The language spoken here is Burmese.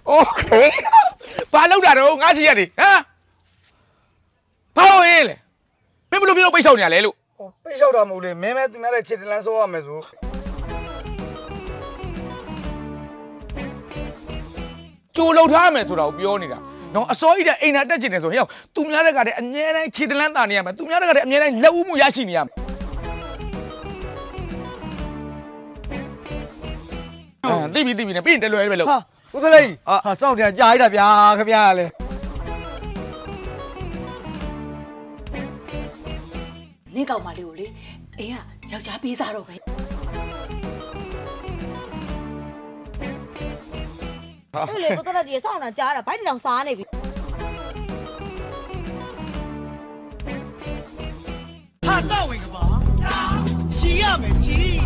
Okay ဘာလောက်တာတော့ငါရှိရတယ်ဟမ်ဘာလို့ရင်းလဲမင်းဘလို့ပြုတ်ပိတ်ဆောင်နေရလဲလို့ ပိတ်လျှောက်တာမဟုတ်လေမင်းမဲသူများတဲ့ခြေတလန်းစောရမယ်ဆိုကြိုလုံထားမယ်ဆိုတာကိုပြောနေတာနော်အစောကြီးတဲ့အိမ်သာတက်ချင်တယ်ဆိုဟဲ့သူများတဲ့ကတည်းကအမြဲတမ်းခြေတလန်းတာနေရမယ်သူများတဲ့ကတည်းကအမြဲတမ်းလက်ဦးမှုရရှိနေရမယ်သိပြီနဲ့ပြီးရင်တလွယ်ပဲလို့ ဟာဦးသလေးဟာစောင့်တယ်ကြာရတာဗျာခင်ဗျာလေ နင့်ကောင်မလေးကိုလေအေးကယောက်ျားပေးစားတော့ပဲ အဲ့လေကိုတော်ကြီးစောင့်တာကြားတာဘိုက်တောင်စားနေပြီ ဟာတော့ဝင်ကပါကြီးရမယ်ကြီး